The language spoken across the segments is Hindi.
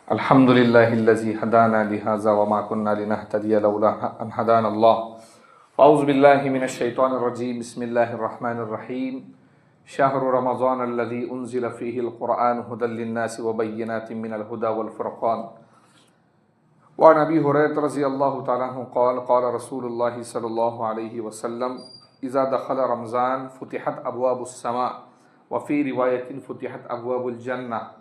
अल्हम्दुलिल्लाहिल्लज़ी हदाना लिहाज़ा वमा कुन्ना लिनहतदिया लौला अन हदानल्लाह। अऊज़ु बिल्लाहि मिनश शैतानिर रजीम। बिस्मिल्लाहिर रहमानिर रहीम। शहरु रमज़ानल्लज़ी उन्ज़िला फ़ीहिल क़ुरआन हुदल लिन्नासि व बय्यिनातिम मिनल हुदा वल फ़ुरक़ान। व अन अबी हुरैरह रज़ियल्लाहु तआला अन्हु क़ाल क़ाल रसूलुल्लाहि सल्लल्लाहु अलैहि वसल्लम इज़ा दख़ल रमज़ान फ़ुतिहत अब्वाबुस समा व फ़ी रिवायतिन फ़ुतिहत अब्वाबुल जन्नह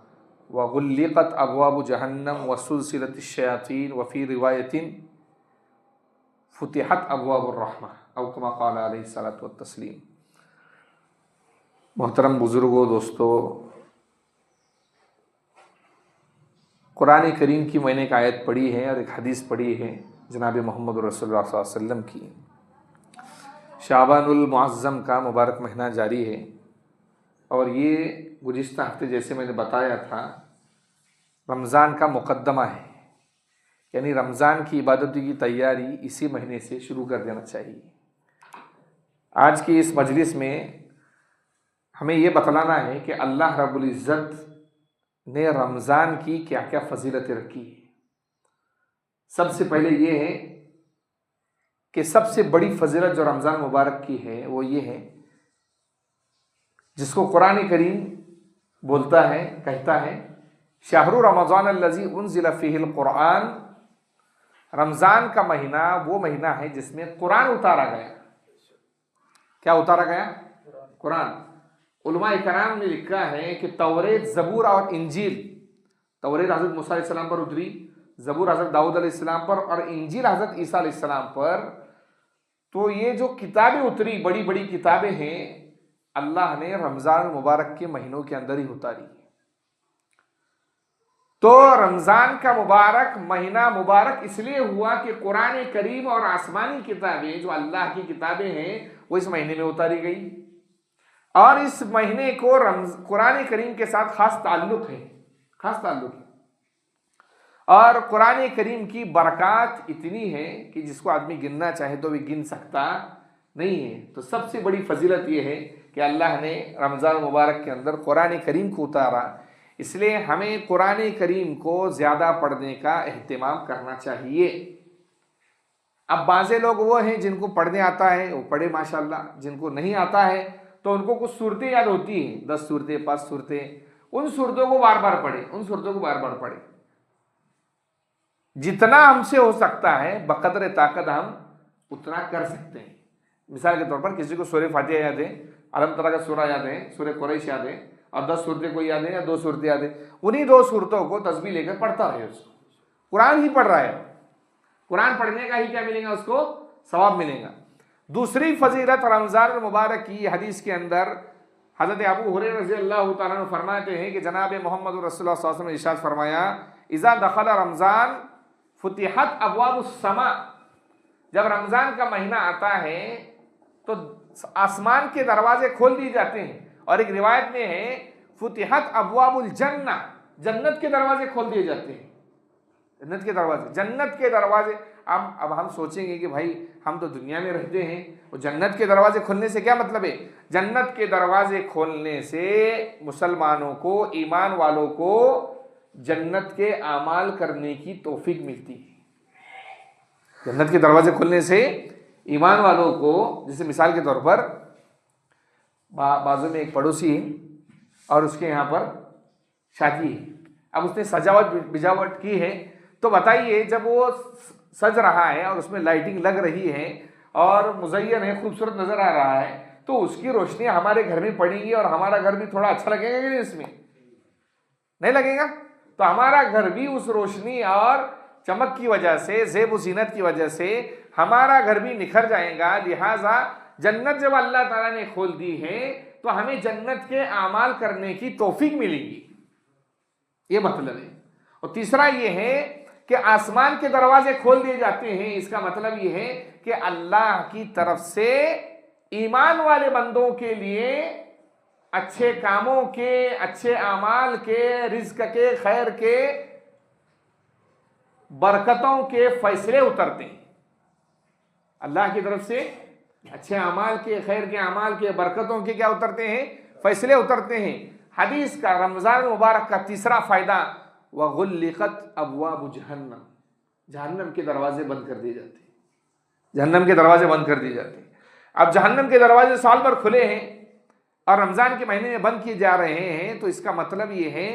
व गुल्लिक़त अब्वाबु जहन्नम व सुलसिलतिश शयातीन व फ़ी रिवायतिन फ़ुतिहत अब्वाबुर रहमा औ कमा क़ाल अलैहि सलातु व तस्लीम। मोहतरम बुज़ुर्गों, दोस्तों, कुरान करीम की मैंने एक आयत पढ़ी है और एक हदीस पढ़ी है जनाब मोहम्मद रसूलुल्लाह सल्लल्लाहु अलैहि वसल्लम की। शाबानुल मुअज़्ज़म का मुबारक महीना जारी है और ये गुज़िश्ता हफ्ते जैसे मैंने बताया था रमज़ान का मुक़द्दमा है, यानी रमज़ान की इबादतों की तैयारी इसी महीने से शुरू कर देना चाहिए। आज की इस मजलिस में हमें ये बतलाना है कि अल्लाह रब्बुल इज़्ज़त ने रमज़ान की क्या क्या फजीलतें रखी है। सबसे पहले ये है कि सबसे बड़ी फजीलत जो रमज़ान मुबारक की है वो ये है, जिसको कुरान करीम बोलता है, कहता है शहरु रमज़ानल्लज़ी उन्ज़िला फ़ीहिल क़ुरआन। रमज़ान का महीना वो महीना है जिसमें कुरान उतारा गया। क्या उतारा गया? कुरान। उलमा इकराम ने लिखा है कि तौरेत, ज़बूर और इंजील, तौरेत हज़रत मूसा अलैहिस्सलाम पर उतरी, ज़बूर हज़रत दाऊद अलैहिस्सलाम पर और इंजील हज़रत ईसा अलैहिस्सलाम पर। तो ये जो किताबें उतरी, बड़ी बड़ी किताबें हैं, अल्लाह ने रमज़ान मुबारक के महीनों के अंदर ही उतारी। तो रमज़ान का मुबारक महीना मुबारक इसलिए हुआ कि कुरान करीम और आसमानी किताबें जो अल्लाह की किताबें हैं वो इस महीने में उतारी गई और इस महीने को कुरान करीम के साथ खास ताल्लुक़ है, खास ताल्लुक़ है। और कुरान करीम की बरक़ात इतनी है कि जिसको आदमी गिनना चाहे तो भी गिन सकता नहीं है। तो सबसे बड़ी फजीलत ये है कि अल्लाह ने रमज़ान मुबारक के अंदर कुरान करीम को उतारा, इसलिए हमें कुरान करीम को ज़्यादा पढ़ने का एहतिमाम करना चाहिए। अब बाज़े लोग वो हैं जिनको पढ़ने आता है वो पढ़े माशाल्लाह, जिनको नहीं आता है तो उनको कुछ सूरतें याद होती हैं, 10 सूरतें, 5 सूरतें, उन सूरतों को बार बार पढ़े, उन सूरतों को बार बार पढ़े। जितना हमसे हो सकता है बक़द्र ताकत हम उतना कर सकते हैं। मिसाल के तौर पर किसी को सूरह फातिहा याद है, अलम तरा का सूरा याद है, सूरह कुरैश याद है और 10 सूरतें कोई याद है या 2 सूरतें याद है, उन्हीं 2 सूरतों को तस्बीह लेकर पढ़ता रहे। उसको कुरान ही पढ़ रहा है, कुरान पढ़ने का ही क्या मिलेगा? उसको सवाब मिलेगा। दूसरी फजीलत रमज़ान मुबारक की हदीस के अंदर हज़रत अबू हुरैरा रज़ियल्लाहु तआला अन्हु फरमाते हैं कि जनाब मोहम्मद रसूलुल्लाह सल्लल्लाहु अलैहि वसल्लम ने इरशाद फरमाया इज़ा दख़ल रमज़ान फ़ुतिहत अब्वाबुस समा। जब रमज़ान का महीना आता है तो आसमान के दरवाजे खोल दिए जाते हैं और एक रिवायत में है फ़ुतिहत अब्वाबुल जन्नह, जन्नत के दरवाजे खोल दिए जाते हैं। जन्नत के दरवाजे, जन्नत के दरवाजे। अब हम सोचेंगे कि भाई हम तो दुनिया में रहते हैं, और जन्नत के दरवाजे खोलने से क्या मतलब है? जन्नत के दरवाजे खोलने से मुसलमानों को, ईमान वालों को जन्नत के आमाल करने की तौफीक मिलती है। जन्नत के दरवाजे खोलने से ईमान वालों को, जैसे मिसाल के तौर पर बाजू में एक पड़ोसी है और उसके यहाँ पर शादी है। अब उसने सजावट बिजावट की है, तो बताइए जब वो सज रहा है और उसमें लाइटिंग लग रही है और मुज़य्यन है, खूबसूरत नज़र आ रहा है, तो उसकी रोशनी हमारे घर में पड़ेगी और हमारा घर भी थोड़ा अच्छा लगेगा कि नहीं? इसमें नहीं लगेगा? तो हमारा घर भी उस रोशनी और चमक की वजह से, ज़ेब व ज़ीनत की वजह से हमारा घर भी निखर जाएगा। लिहाजा जन्नत जब अल्लाह ताला ने खोल दी है तो हमें जन्नत के आमाल करने की तौफीक मिलेगी, ये मतलब है। और तीसरा ये है कि आसमान के दरवाजे खोल दिए जाते हैं। इसका मतलब ये है कि अल्लाह की तरफ से ईमान वाले बंदों के लिए अच्छे कामों के, अच्छे आमाल के, रिज़्क के, खैर के, बरकतों के फैसले उतरते हैं। अल्लाह की तरफ से अच्छे अमाल के, खैर के अमाल के, बरकतों के क्या उतरते हैं? फैसले उतरते हैं। हदीस का, रमज़ान मुबारक का तीसरा फ़ायदा व गुल्लिक़त अब्वाबु जहन्नम, जहन्नम के दरवाजे बंद कर दिए जाते हैं, जहन्नम के दरवाजे बंद कर दिए जाते हैं। अब जहन्नम के दरवाजे साल भर खुले हैं और रमज़ान के महीने में बंद किए जा रहे हैं, तो इसका मतलब ये है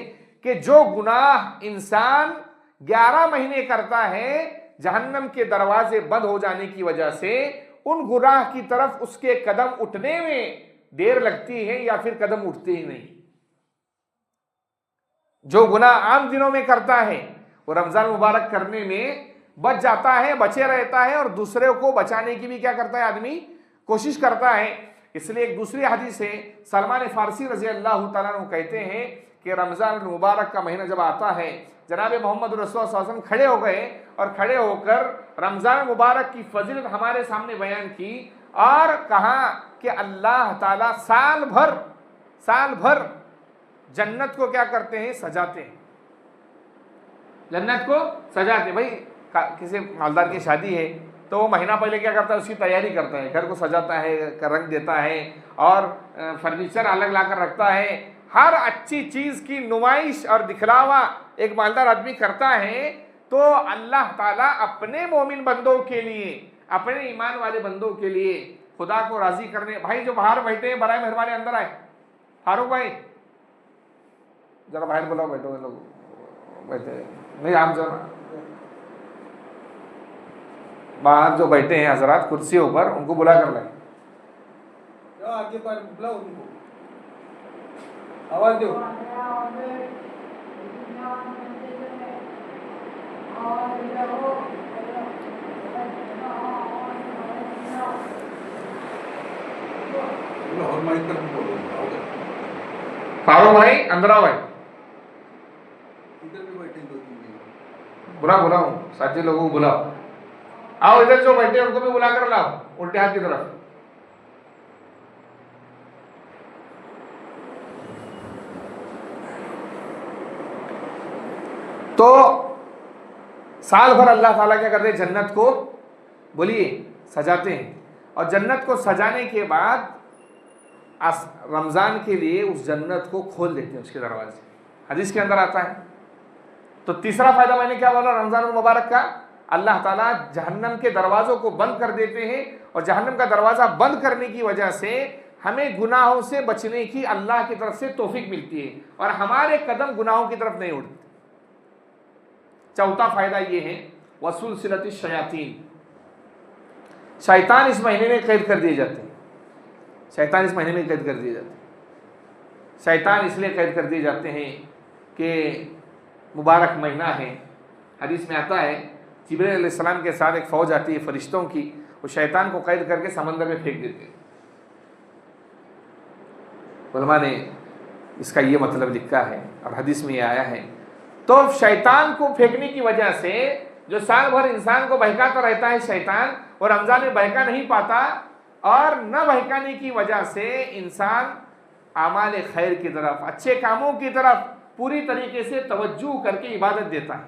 कि जो गुनाह इंसान 11 महीने करता है, जहन्नम के दरवाजे बंद हो जाने की वजह से उन गुनाह की तरफ उसके कदम उठने में देर लगती है या फिर कदम उठते ही नहीं। जो गुनाह आम दिनों में करता है वो रमजान मुबारक करने में बच जाता है, बचे रहता है, और दूसरे को बचाने की भी क्या करता है आदमी, कोशिश करता है। इसलिए एक दूसरी हदीस है, सलमान फारसी रजी अल्लाह तआला अन्हु कहते हैं कि रमजान मुबारक का महीना जब आता है, जनाब मोहम्मद रसूल सल्लल्लाहु अलैहि वसल्लम खड़े हो गए और खड़े होकर रमजान मुबारक की फजीलत हमारे सामने बयान की और कहा कि अल्लाह ताला साल भर जन्नत को क्या करते हैं, सजाते हैं, जन्नत को सजाते। भाई किसी मालदार की शादी है तो वो महीना पहले क्या करता है, उसकी तैयारी करता है, घर को सजाता है, रंग देता है और फर्नीचर अलग लाकर रखता है। हर अच्छी चीज की नुमाइश और दिखलावा एक मालदार आदमी करता है। तो अल्लाह ताला अपने मोमिन बंदों के लिए, अपने ईमान वाले बंदों के लिए खुदा को राजी करने, भाई जो बाहर बैठे हैं बराए मेहरबानी अंदर आए, फारूक भाई जरा बाहर बुलाओ, बैठो लोग बैठे नहीं, आप जरा बाहर जो बैठे हैं हजरात कुर्सियों पर, उनको बुला कर लाए, आगे पर बुलाओ उनको, आवाज दो। फारूक भाई अंदर आओ भाई, इधर भी बैठे 2-3 बुलाओ साथी लोगों को बुलाओ, आओ इधर जो बैठे उनको भी बुला कर लाओ उल्टे हाथ की तरफ। तो साल भर अल्लाह ताला क्या करते हैं, जन्नत को बोलिए सजाते हैं, और जन्नत को सजाने के बाद रमजान के लिए उस जन्नत को खोल देते हैं, उसके दरवाजे, हदीस के अंदर आता है। तो तीसरा फायदा मैंने क्या बोला रमजान मुबारक का, अल्लाह ताला जहन्नम के दरवाजों को बंद कर देते हैं, और जहन्नम का दरवाजा बंद करने की वजह से हमें गुनाहों से बचने की अल्लाह की तरफ से तौफीक मिलती है और हमारे कदम गुनाहों की तरफ नहीं उठते। चौथा फायदा ये है वसूल सिलती शयातीन, शैतान इस महीने में कैद कर दिए जाते हैं, शैतान इस महीने में कैद कर दिए जाते हैं। शैतान इसलिए कैद कर दिए जाते हैं कि मुबारक महीना है, हदीस में आता है जिब्रील अलैहिस्सलाम के साथ एक फौज आती है फरिश्तों की, वो शैतान को कैद करके समंदर में फेंक देते हैं। उलमा ने इसका ये मतलब लिखा है और हदीस में ये आया है। तो शैतान को फेंकने की वजह से जो साल भर इंसान को बहकाता रहता है शैतान, और रमजान में बहका नहीं पाता, और न बहकाने की वजह से इंसान आमाल खैर की तरफ, अच्छे कामों की तरफ पूरी तरीके से तवज्जो करके इबादत देता है।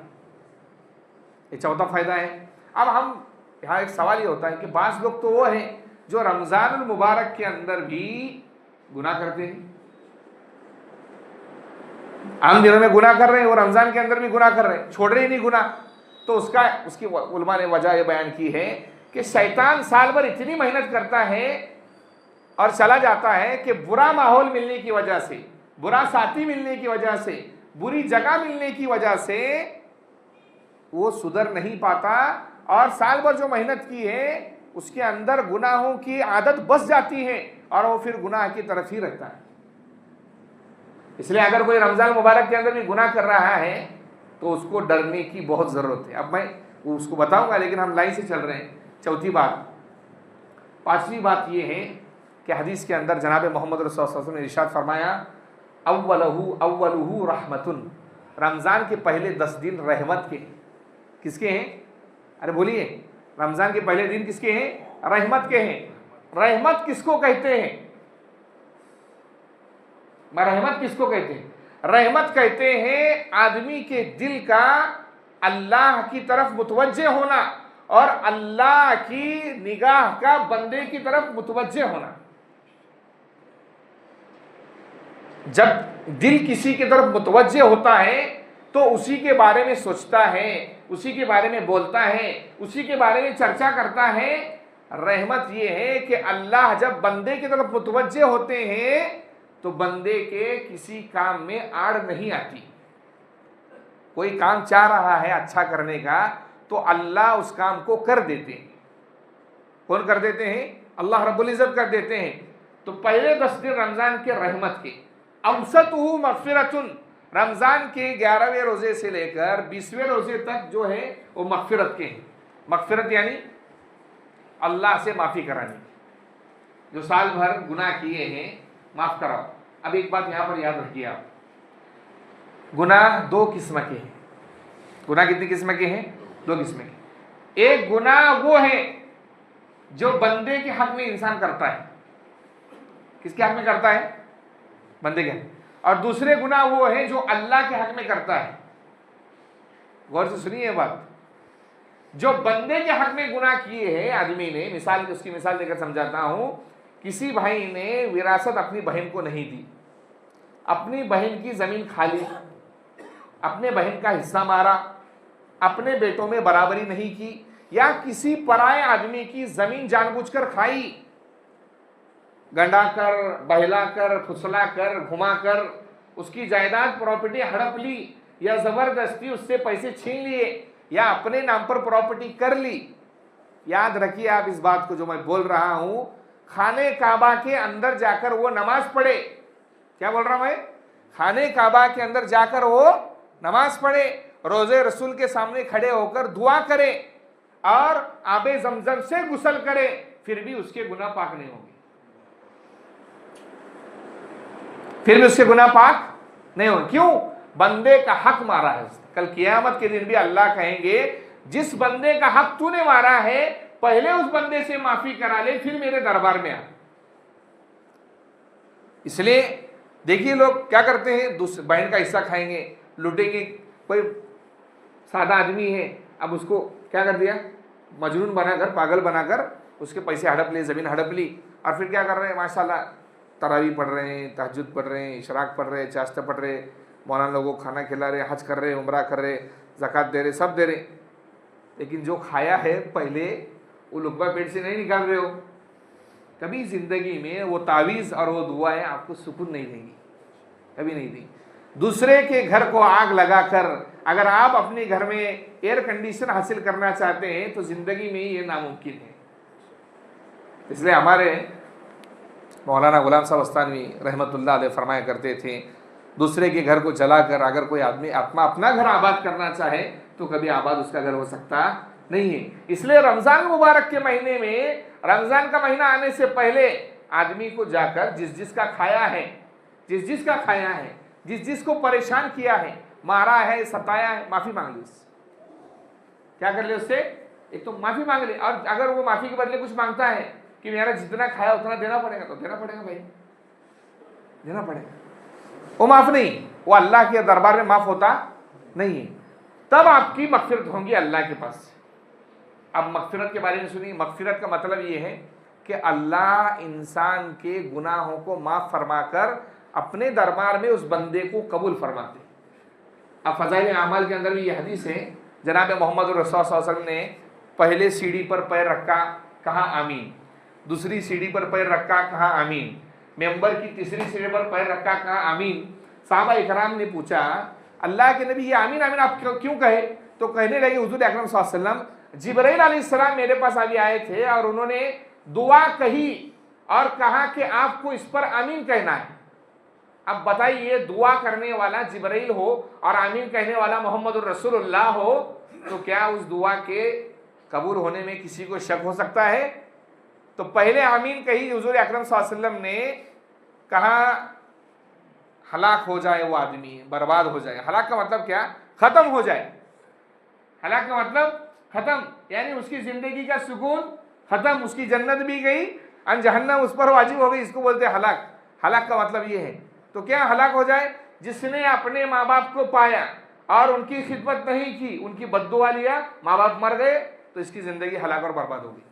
ये चौथा फायदा है। अब हम यहाँ एक सवाल ये होता है कि बाज़ लोग तो वो हैं जो रमजानुल मुबारक के अंदर भी गुनाह करते हैं, आम दिनों में गुनाह कर रहे हैं, वो रमजान के अंदर भी गुनाह कर रहे हैं, छोड़ रहे ही नहीं गुनाह। तो उसकी उलमा ने वजह ये बयान की है कि शैतान साल भर इतनी मेहनत करता है और चला जाता है कि बुरा माहौल मिलने की वजह से, बुरा साथी मिलने की वजह से, बुरी जगह मिलने की वजह से वो सुधर नहीं पाता, और साल भर जो मेहनत की है उसके अंदर गुनाहों की आदत बस जाती है और वो फिर गुनाह की तरफ ही रहता है। इसलिए अगर कोई रमजान मुबारक के अंदर भी गुनाह कर रहा है तो उसको डरने की बहुत ज़रूरत है। अब मैं उसको बताऊंगा, लेकिन हम लाइन से चल रहे हैं। चौथी बात, पांचवी बात यह है कि हदीस के अंदर जनाब मोहम्मद रसूल सल्लल्लाहु अलैहि वसल्लम ने इरशाद फरमाया, अव्वलुहु रहमतुन, रमज़ान के पहले 10 दिन रहमत के, किसके हैं? अरे बोलिए, रमज़ान के पहले दिन किसके हैं? रहमत के हैं। रहमत किसको कहते हैं? रहमत किसको कहते हैं? रहमत कहते हैं आदमी के दिल का अल्लाह की तरफ मुतवज्जे होना और अल्लाह की निगाह का बंदे की तरफ मुतवज्जे होना। जब दिल किसी की तरफ मुतवज्जे होता है तो उसी के बारे में सोचता है, उसी के बारे में बोलता है, उसी के बारे में चर्चा करता है। रहमत यह है कि अल्लाह जब बंदे की तरफ मुतवज्जे होते हैं तो बंदे के किसी काम में आड़ नहीं आती। कोई काम चाह रहा है अच्छा करने का तो अल्लाह उस काम को कर देते हैं। कौन कर देते हैं? अल्लाह रब्बुल इज्जत कर देते हैं। तो पहले 10 दिन रमजान के रहमत के, अवसतहु मगफिरतुन, रमजान के 11वें रोजे से लेकर 20वें रोजे तक जो है वो मगफिरत के हैं। मगफिरत यानी अल्लाह से माफी करानी, जो साल भर गुनाह किए हैं माफ कराओ। अब एक बात यहां पर याद रखिए आप, गुनाह 2 किस्म के हैं। गुनाह कितनी किस्म के हैं? 2 किस्म के। एक गुनाह वो है जो बंदे के हक में इंसान करता है। किसके हक में करता है? बंदे के हक। और दूसरे गुनाह वो है जो अल्लाह के हक में करता है। गौर से सुनिए ये बात। जो बंदे के हक में गुनाह किए हैं आदमी ने, मिसाल उसकी मिसाल देकर समझाता हूं। किसी भाई ने विरासत अपनी बहन को नहीं दी, अपनी बहन की जमीन खा ली, अपने बहन का हिस्सा मारा, अपने बेटों में बराबरी नहीं की, या किसी पराये आदमी की जमीन जानबूझकर खाई, गंडाकर, बहलाकर, फुसलाकर, घुमाकर उसकी जायदाद प्रॉपर्टी हड़प ली, या जबरदस्ती उससे पैसे छीन लिए, या अपने नाम पर प्रॉपर्टी कर ली। याद रखिए आप इस बात को जो मैं बोल रहा हूं। खाने काबा के अंदर जाकर वो नमाज पढ़े, क्या बोल रहा हूं मैं? खाने काबा के अंदर जाकर वो नमाज पढ़े, रोजे रसूल के सामने खड़े होकर दुआ करे और आबे जमजम से गुस्ल करे, फिर भी उसके गुनाह पाक नहीं होंगे। फिर भी उसके गुनाह पाक नहीं होंगे। क्यों? बंदे का हक मारा है उसने। कल कियामत के दिन भी अल्लाह कहेंगे जिस बंदे का हक तूने मारा है पहले उस बंदे से माफी करा ले, फिर मेरे दरबार में आ। इसलिए देखिए लोग क्या करते हैं, दूसरे बहन का हिस्सा खाएंगे, लूटेंगे। कोई सादा आदमी है, अब उसको क्या कर दिया, मजनून बनाकर, पागल बनाकर उसके पैसे हड़प लिए, जमीन हड़प ली, और फिर क्या कर रहे हैं, माशाल्लाह तरावी पढ़ रहे हैं, तहज्जुद पढ़ रहे हैं, इशराक पढ़ रहे हैं, चाश्ता पढ़ रहे, मौलाना लोगों को खाना खिला रहे, हज कर रहे, उम्रा कर रहे, ज़कात दे रहे, सब दे रहे, लेकिन जो खाया है पहले वो लुकमा पेट से नहीं निकाल रहे हो। कभी जिंदगी में वो तावीज़ और वो दुआएं आपको सुकून नहीं देंगी, कभी नहीं देंगी। दूसरे के घर को आग लगाकर अगर आप अपने घर में एयर कंडीशन हासिल करना चाहते हैं तो जिंदगी में ये नामुमकिन है। इसलिए हमारे मौलाना गुलाम साहब अस्तानवी रहमतुल्लाह अलैह फरमाया करते थे, दूसरे के घर को जलाकर अगर कोई आदमी अपना घर आबाद करना चाहे तो कभी आबाद उसका घर हो सकता नहीं है। इसलिए रमजान मुबारक के महीने में, रमजान का महीना आने से पहले आदमी को जाकर जिस जिसका खाया है, जिस जिसको परेशान किया है, मारा है, सताया है, माफी मांग ली। क्या कर ले उससे? एक तो माफी मांग ले, और अगर वो माफी के बदले कुछ मांगता है कि मेरा जितना खाया उतना देना पड़ेगा, तो देना पड़ेगा भाई, देना पड़ेगा। वो माफ नहीं, वो अल्लाह के दरबार में माफ होता नहीं है। तब आपकी मगफिरत होंगी अल्लाह के पास। अब मगफिरत के बारे में सुनिए। मगफिरत का मतलब ये है कि अल्लाह इंसान के गुनाहों को माफ फरमाकर अपने दरबार में उस बंदे को कबूल फरमाते। अब फज़ाइल आमाल के अंदर भी ये हदीस है, जनाब मोहम्मद रसूल सल्लल्लाहु अलैहि वसल्लम ने पहले सीढ़ी पर पैर रखा, कहा आमीन, दूसरी सीढ़ी पर पैर रखा, कहा आमीन, मेंबर की तीसरी सीढ़ी पर पैर रखा, कहा आमीन। साहबा इकराम ने पूछा, अल्लाह के नबी ये आमीन आमीन आप क्यों कहे? तो कहने लगे, हुजूर अकरम सल्लल्लाहु अलैहि वसल्लम, जिब्राइल अलैहिस्सलाम मेरे पास अभी आए थे और उन्होंने दुआ कही और कहा कि आपको इस पर आमीन कहना है। अब बताइए, दुआ करने वाला जिब्राइल हो और आमीन कहने वाला मोहम्मद रसूलुल्लाह हो, तो क्या उस दुआ के कबूल होने में किसी को शक हो सकता है? तो पहले आमीन कही, हुजूर अकरम सल्लल्लाहु अलैहि वसल्लम ने कहा हलाक हो जाए वो आदमी, बर्बाद हो जाए। हलाक का मतलब क्या? खत्म हो जाए। हलाक का मतलब खत्म, यानी उसकी जिंदगी का सुकून खत्म, उसकी जन्नत भी गई और जहन्नम उस पर वाजिब हो गई। इसको बोलते हैं हलाक। हलाक का मतलब ये है। तो क्या हलाक हो जाए? जिसने अपने माँ बाप को पाया और उनकी खिदमत नहीं की, उनकी बद्दुआ लिया, माँ बाप मर गए, तो इसकी जिंदगी हलाक और बर्बाद होगी।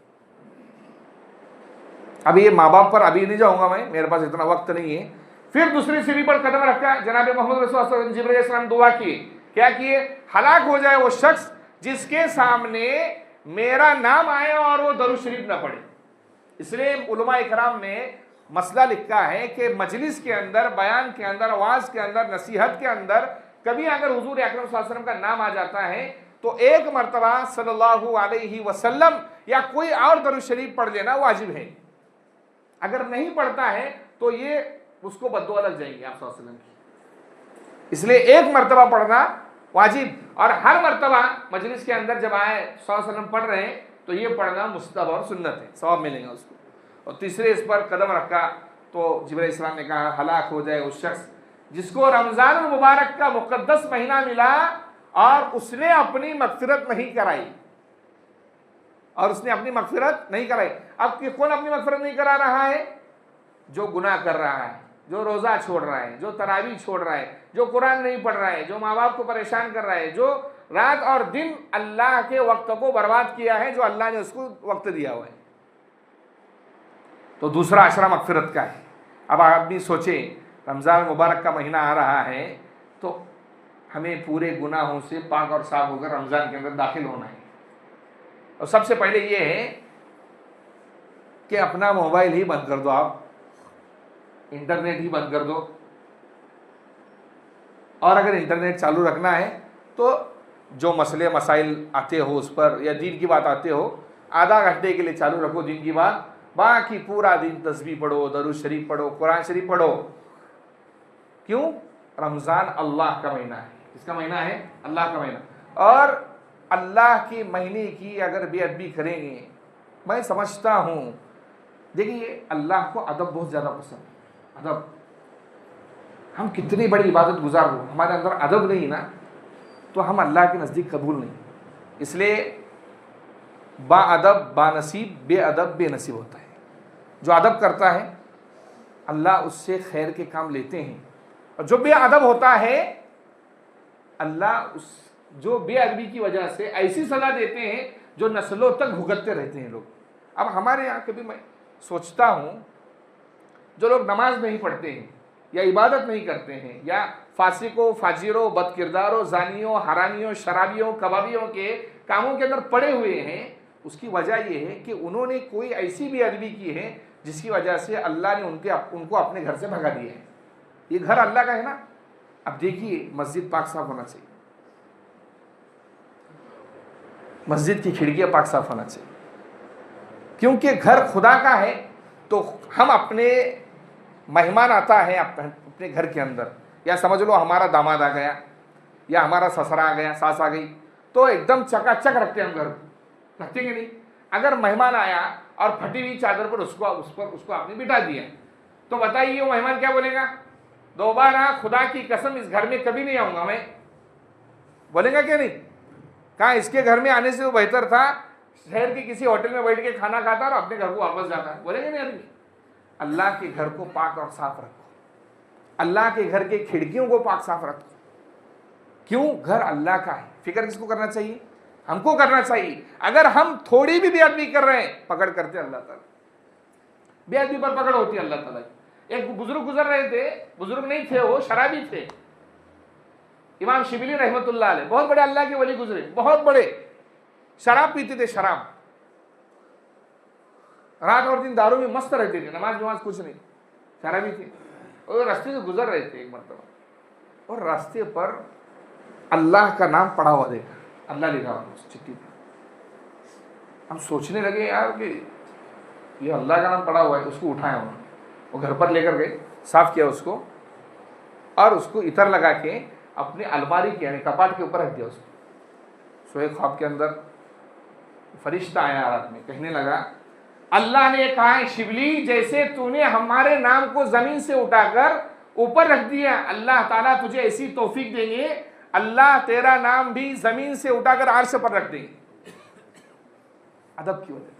अभी ये माँ बाप पर अभी नहीं जाऊंगा मैं, मेरे पास इतना वक्त नहीं है। फिर दूसरी सीढ़ी पर कदम रखा, जनाब मोहम्मद रसूल जिब्राइल अलैहिस्सलाम दुआ की कि क्या किए? हलाक हो जाए वो शख्स जिसके सामने मेरा नाम आए और वो दरूद शरीफ ना पढ़े। इसलिए उलमा इकराम ने मसला लिखा है कि मजलिस के अंदर, बयान के अंदर, आवाज के अंदर, नसीहत के अंदर कभी अगर हुजूर अकरम सल्लल्लाहु अलैहि वसल्लम का नाम आ जाता है तो एक मर्तबा सल्लल्लाहु अलैहि वसल्लम या कोई और दरूद शरीफ पढ़ लेना वाजिब है। अगर नहीं पढ़ता है तो ये उसको बद्दुआ लग जाएंगे आप सल्लल्लाहु अलैहि वसल्लम की। इसलिए एक मर्तबा पढ़ना वाजिब, और हर मर्तबा मजलिस के अंदर जब आए सल्लल्लाहु अलैहि वसल्लम पढ़ रहे हैं तो ये पढ़ना मुस्तहब और सुन्नत है, सवाब मिलेगा उसको। और तीसरे इस पर कदम रखा तो जिब्राइल इस्लाम ने कहा हलाक हो जाए उस शख्स जिसको रमजान मुबारक का मुकद्दस महीना मिला और उसने अपनी मगफिरत नहीं कराई, और उसने अपनी मगफिरत नहीं कराई। अब कौन अपनी मगफिरत नहीं करा रहा है? जो गुनाह कर रहा है, जो रोजा छोड़ रहा है, जो तरावी छोड़ रहा है, जो कुरान नहीं पढ़ रहा है, जो माँ बाप को परेशान कर रहा है, जो रात और दिन अल्लाह के वक्त को बर्बाद किया है, जो अल्लाह ने उसको वक्त दिया हुआ है। तो दूसरा अशरा मगफिरत का है। अब आप भी सोचे रमज़ान मुबारक का महीना आ रहा है तो हमें पूरे गुनाहों से पाक और साफ होकर रमज़ान के अंदर दाखिल होना है। और सबसे पहले ये है कि अपना मोबाइल ही बंद कर दो, आप इंटरनेट ही बंद कर दो, और अगर इंटरनेट चालू रखना है तो जो मसले मसाइल आते हो उस पर, या दीन की बात आते हो, आधा घंटे के लिए चालू रखो दीन की बात, बाकी पूरा दिन तस्बीह पढ़ो, दरूद शरीफ पढ़ो, कुरान शरीफ पढ़ो। क्यों? रमज़ान अल्लाह का महीना है। किसका महीना है? अल्लाह का महीना। और अल्लाह के महीने की अगर बेअदबी करेंगे, मैं समझता हूँ, देखिए अल्लाह को अदब बहुत ज़्यादा पसंद है। अदब, हम कितनी बड़ी इबादत गुजार हो, हमारे अंदर अदब नहीं ना तो हम अल्लाह के नज़दीक कबूल नहीं। इसलिए बाअदब बानसीब, बेअदब बेनसीब होता है। जो अदब करता है अल्लाह उससे खैर के काम लेते हैं, और जो बेअदब होता है अल्लाह उस जो बेअदबी की वजह से ऐसी सज़ा देते हैं जो नस्लों तक भुगतते रहते हैं लोग। अब हमारे यहाँ कभी मैं सोचता हूँ, जो लोग नमाज नहीं पढ़ते हैं या इबादत नहीं करते हैं, या फासिकों, फाजिरों, बदकिरदारों, जानियों, हरामियों, शराबियों, कबाबियों के कामों के अंदर पड़े हुए हैं, उसकी वजह यह है कि उन्होंने कोई ऐसी बेअदबी की है जिसकी वजह से अल्लाह ने उनको अपने घर से भगा दिया है। ये घर अल्लाह का है ना। अब देखिए मस्जिद पाक साफ होना चाहिए, मस्जिद की खिड़कियां पाक साफ होना चाहिए, क्योंकि घर खुदा का है। तो हम अपने मेहमान आता है अपने घर के अंदर, या समझ लो हमारा दामाद आ गया या हमारा ससुरा आ गया, सास आ गई, तो एकदम चकाचक रखते हैं हम घर, रखते कि नहीं? अगर मेहमान आया और फटी हुई चादर पर उसको आपने बिठा दिया, तो बताइए वो मेहमान क्या बोलेगा? दोबारा खुदा की कसम इस घर में कभी नहीं आऊंगा मैं, बोलेगा क्या नहीं? कहाँ इसके घर में आने से तो बेहतर था शहर के किसी होटल में बैठ के खाना खाता और अपने घर को वापस जाता है, बोलेंगे नहीं आदमी? अल्लाह के घर को पाक और साफ रखो, अल्लाह के घर के खिड़कियों को पाक साफ रखो। क्यों? घर अल्लाह का है। फिक्र किसको करना चाहिए? हमको करना चाहिए। अगर हम थोड़ी भी बेअदबी कर रहे हैं, पकड़ करते अल्लाह ताला, बेअदबी पर पकड़ होती है अल्लाह ताला। एक बुजुर्ग गुजर रहे थे, बुजुर्ग नहीं थे, वो शराबी थे, इमाम शिबिली रहमतुल्लाह अलैह, बहुत बड़े अल्लाह के वली गुजरे, बहुत बड़े, शराब पीते थे, शराब, रात और दिन दारू में मस्त रहते थे, नमाज कुछ नहीं, शराबी थे। और रास्ते से गुजर रहे थे एक मरतबा, और रास्ते पर अल्लाह का नाम पढ़ा हुआ देखा, अल्लाह लिखा हुआ उस चिट्ठी पर। हम सोचने लगे यार कि ये अल्लाह का नाम पढ़ा हुआ है, उसको उठाया उन्होंने, वो घर पर लेकर गए, साफ किया उसको, और उसको इतर लगा के अपनी अलमारी के यानी कपाट के ऊपर रख दिया उसको। सोए ख्वाब के अंदर फरिश्ता आया रात में, कहने लगा अल्लाह ने कहा है शिबली, जैसे तूने हमारे नाम को जमीन से उठाकर ऊपर रख दिया, अल्लाह ताला तुझे ऐसी तौफीक देंगे, अल्लाह तेरा नाम भी जमीन से उठाकर अर्श पर रख देंगे। अदब की वजह से,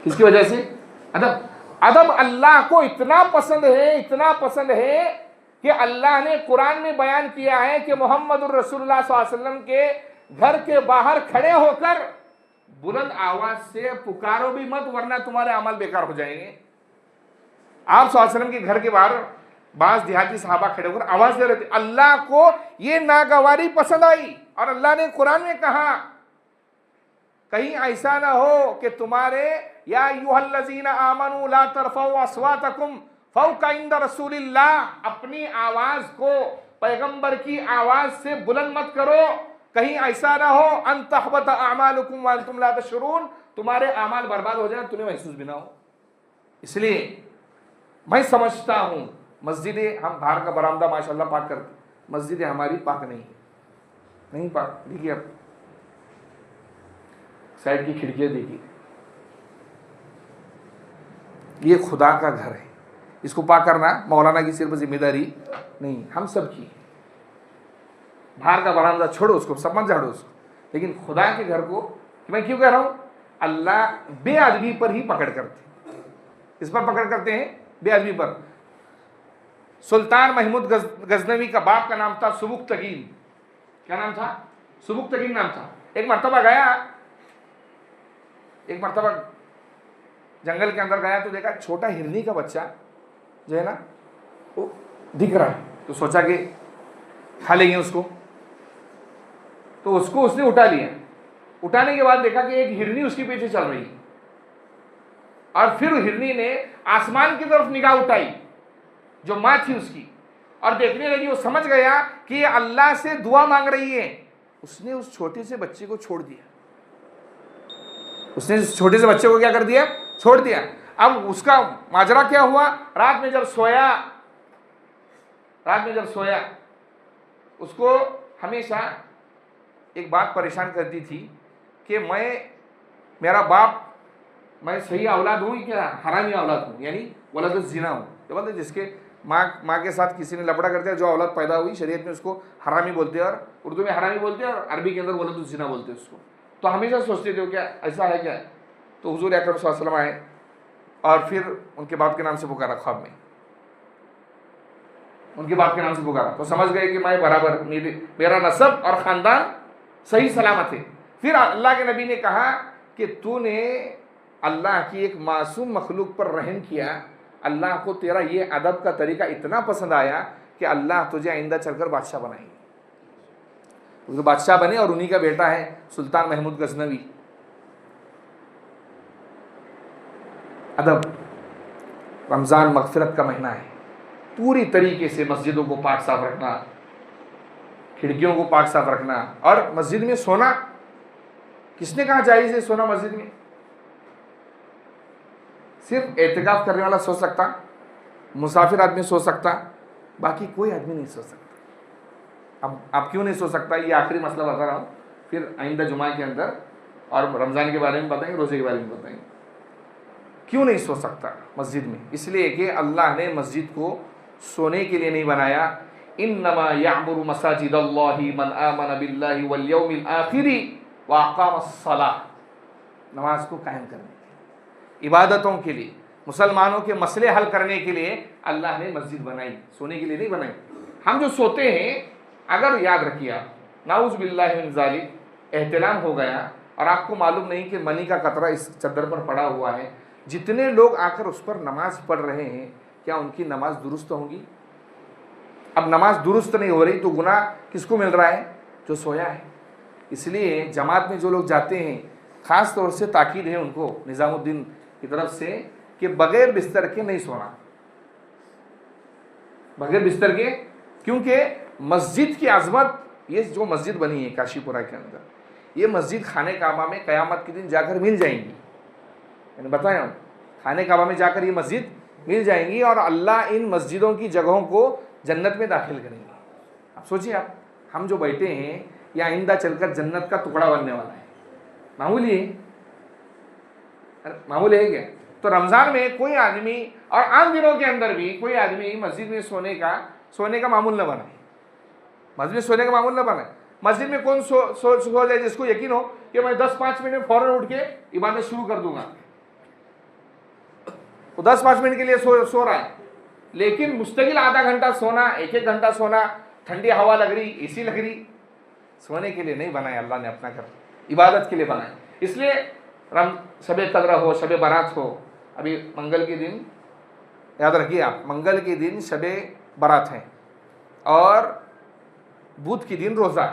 किसकी वजह से? अदब। अदब अल्लाह को इतना पसंद है, इतना पसंद है कि अल्लाह ने कुरान में बयान किया है कि मोहम्मद रसूलुल्लाह सल्लल्लाहु अलैहि वसल्लम के घर के बाहर खड़े होकर बुलंद आवाज से पुकारो भी मत, वरना तुम्हारे अमल बेकार हो जाएंगे। आप सल्लल्लाहु अलैहि वसल्लम के घर के बाहर बाज देहाती सहाबा खड़े होकर आवाज दे रहे थे। अल्लाह को ये नागवारी पसंद आई और अल्लाह ने कुरान में कहा कहीं ऐसा ना हो कि तुम्हारे या अय्युहल्लज़ीना आमनू ला तरफ़ऊ अस्वातकुम फ़ौक़ इंद रसूलिल्लाह, अपनी आवाज को पैगंबर की आवाज से बुलंद मत करो, कहीं ऐसा ना हो अन तहबत अमालुकुम व अंतुम ला तशउरून, तुम्हारे अमाल बर्बाद हो जाए तुम्हें महसूस भी ना हो। इसलिए मैं समझता हूं मस्जिदें, हम बाहर का बरामदा माशाल्लाह पाक करते, मस्जिदें हमारी पाक नहीं है, नहीं पाक। देखिए अब साइड की खिड़कियां देखिए, ये खुदा का घर है, इसको पाक करना मौलाना की सिर्फ जिम्मेदारी नहीं, हम सब की। बाहर का बरामदा छोड़ो उसको, सब मत झाड़ो उसको, लेकिन खुदा के घर को मैं क्यों कह रहा हूं, अल्लाह बेअदबी पर ही पकड़ करते, इस पर पकड़ करते हैं बेअदबी पर। सुल्तान महमूद गजनवी का बाप का नाम था सुबुक्तगीन, क्या नाम था, सुबुक्तगीन नाम था। एक मर्तबा जंगल के अंदर गया तो देखा छोटा हिरनी का बच्चा जो है ना वो दिख रहा है, तो सोचा कि खा लेंगे उसको, तो उसको उसने उठा लिया। उठाने के बाद देखा कि एक हिरनी उसके पीछे चल रही है, और फिर हिरनी ने आसमान की तरफ निगाह उठाई जो माँ थी उसकी, और देखने लगी, वो समझ गया कि ये अल्लाह से दुआ मांग रही है। उसने उस छोटे से बच्चे को छोड़ दिया, उसने उस छोटे से बच्चे को क्या कर दिया, छोड़ दिया। अब उसका माजरा क्या हुआ, रात में जब सोया उसको हमेशा एक बात परेशान करती थी कि मेरा बाप, मैं सही औलाद हूँ क्या हरामी औलाद हूँ, यानी वलद ज़िना हूँ। तो बोलते जिसके माँ के साथ किसी ने लपड़ा कर दिया, जो औलाद पैदा हुई, शरीयत में उसको हरामी बोलते हैं, और उर्दू में हरामी बोलते हैं और अरबी के अंदर वलद ज़िना बोलते हैं उसको। तो हमेशा सोचते थे क्या ऐसा है क्या, तो हुजूर अकरम सल्लल्लाहु अलैहि वसल्लम आए और फिर उनके बाप के नाम से पुकारा, ख्वाब में उनके बाप के नाम से पुकारा, तो समझ गए कि मैं बराबर, मेरा नसब और ख़ानदान सही सलामत है। फिर अल्लाह के नबी ने कहा कि तूने अल्लाह की एक मासूम मखलूक पर रहम किया, अल्लाह को तेरा ये अदब का तरीका इतना पसंद आया कि अल्लाह तुझे आइंदा चलकर बादशाह बनाएंगे। तो बादशाह बने, और उन्हीं का बेटा है सुल्तान महमूद गजनवी। अदब, रमज़ान मग़फ़िरत का महीना है, पूरी तरीके से मस्जिदों को पाक साफ रखना, खिड़कियों को पाक साफ रखना, और मस्जिद में सोना, किसने कहा जायज़ है सोना मस्जिद में? सिर्फ एहतिकाफ करने वाला सो सकता, मुसाफिर आदमी सो सकता, बाकी कोई आदमी नहीं सो सकता। अब आप क्यों नहीं सो सकता, ये आखिरी मसला बता रहा हूँ, फिर आइंदा जुमा के अंदर और रमज़ान के बारे में बताएंगे, रोज़े के बारे में बताएंगे। क्यों नहीं सो सकता मस्जिद में? इसलिए कि अल्लाह ने मस्जिद को सोने के लिए नहीं बनाया। इन्नमा यअमुरु मसाजिदल्लाहि मन आमन बिल्लाहि वल यौमिल आखिरि व अक़ामस्सलाह, नमाज को कायम करने के लिए, इबादतों के लिए, मुसलमानों के मसले हल करने के लिए अल्लाह ने मस्जिद बनाई, सोने के लिए नहीं बनाई। हम जो सोते हैं, अगर याद रखिए आप, नाउज़ बिल्लाहि मिन ज़ालिक, एहतिलाम हो गया और आपको मालूम नहीं कि मनी का कतरा इस चद्दर पर पड़ा हुआ है, जितने लोग आकर उस पर नमाज पढ़ रहे हैं, क्या उनकी नमाज दुरुस्त होंगी? अब नमाज दुरुस्त नहीं हो रही तो गुनाह किसको मिल रहा है? जो सोया है। इसलिए जमात में जो लोग जाते हैं, ख़ास तौर से ताकीद है उनको निज़ामुद्दीन की तरफ से कि बग़ैर बिस्तर के नहीं सोना, बग़ैर बिस्तर के, क्योंकि मस्जिद की आज़मत, ये जो मस्जिद बनी है काशीपुरा के अंदर, ये मस्जिद खाने काबा में क़यामत के दिन जाकर मिल जाएंगी। मैंने बताया खाने काबा में जाकर ये मस्जिद मिल जाएंगी, और अल्लाह इन मस्जिदों की जगहों को जन्नत में दाखिल करेंगे। अब सोचिए आप, हम जो बैठे हैं, या आइंदा चलकर जन्नत का टुकड़ा बनने वाला है, मामूली है? मामूली है क्या? तो रमज़ान में कोई आदमी, और आम दिनों के अंदर भी कोई आदमी मस्जिद में सोने का मामूल न बनाए, मस्जिद में सोने का मामूल न बनाए। मस्जिद में कौन सो जाए जिसको यकीन हो कि मैं 10-5 मिनट में फ़ौरन उठ के इबादत शुरू कर दूंगा, वो 10-5 मिनट के लिए सो रहा है, लेकिन मुस्तकिल आधा घंटा सोना, 1-1 घंटा सोना, ठंडी हवा लग रही, एसी लग रही, सोने के लिए नहीं बनाया अल्लाह ने अपना घर, इबादत के लिए बनाया। इसलिए शब कद्र हो, शब बारात हो, अभी मंगल के दिन याद रखिए आप, मंगल के दिन शब बारात है। और बुध के दिन रोज़ा,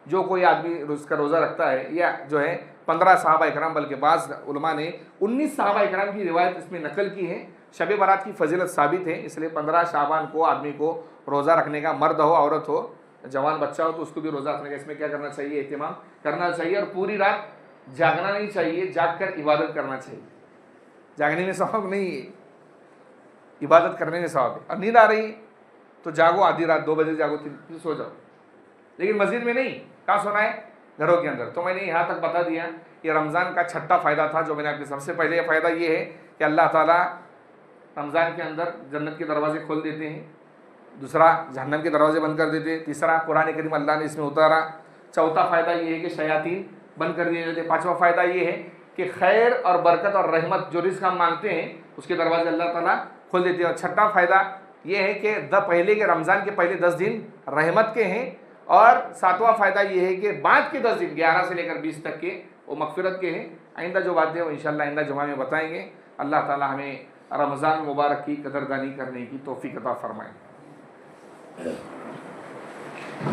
जो कोई आदमी उसका रोज़ा रखता है, या जो है 15 सहाबा इकराम, बल्कि बाज़ उलमा ने 19 सहाबा इकराम की रिवायत इसमें नकल की है। शब बारात की फजीलत साबित है, इसलिए 15 शाबान को आदमी को रोज़ा रखने का, मर्द हो औरत हो जवान बच्चा हो तो उसको भी रोज़ा रखने का इसमें क्या करना चाहिए, एहतिमाम करना चाहिए। और पूरी रात जागना नहीं चाहिए, जाग कर इबादत करना चाहिए। जागने में सवाब नहीं है, इबादत करने में सवाब है। और नींद आ रही तो जागो, आधी रात 2 बजे जागो, 3 बजे सो जाओ, लेकिन मस्जिद में नहीं। कहाँ सोना है? घरों के अंदर। तो मैंने यहाँ तक बता दिया, ये रमज़ान का छठा फ़ायदा था जो मैंने आपके सबसे पहले। फ़ायदा ये है कि अल्लाह ताला रमज़ान के अंदर जन्नत के दरवाजे खोल देते हैं, दूसरा जहन्नम के दरवाजे बंद कर देते हैं, तीसरा कुरान करीम अल्लाह ने इसमें उतारा, चौथा फ़ायदा ये है कि शयातीन बंद कर दिए जाते, पाँचवा फ़ायदा ये है कि खैर और बरकत और रहमत जो रिज़्क़ हम मांगते हैं उसके दरवाजे अल्लाह ताला खोल देते हैं। और छठा फ़ायदा ये है कि पहले के रमज़ान के पहले 10 दिन रहमत के हैं, और सातवां फ़ायदा ये है कि बाद के 10 दिन 11 से लेकर 20 तक के वो मग़फ़िरत के हैं। आइंदा जो बातें वो इंशाअल्लाह आइंदा जुमा में बताएंगे। अल्लाह ताला हमें रमज़ान मुबारक की कदरदानी करने की तौफ़ीक़ अता फ़रमाए।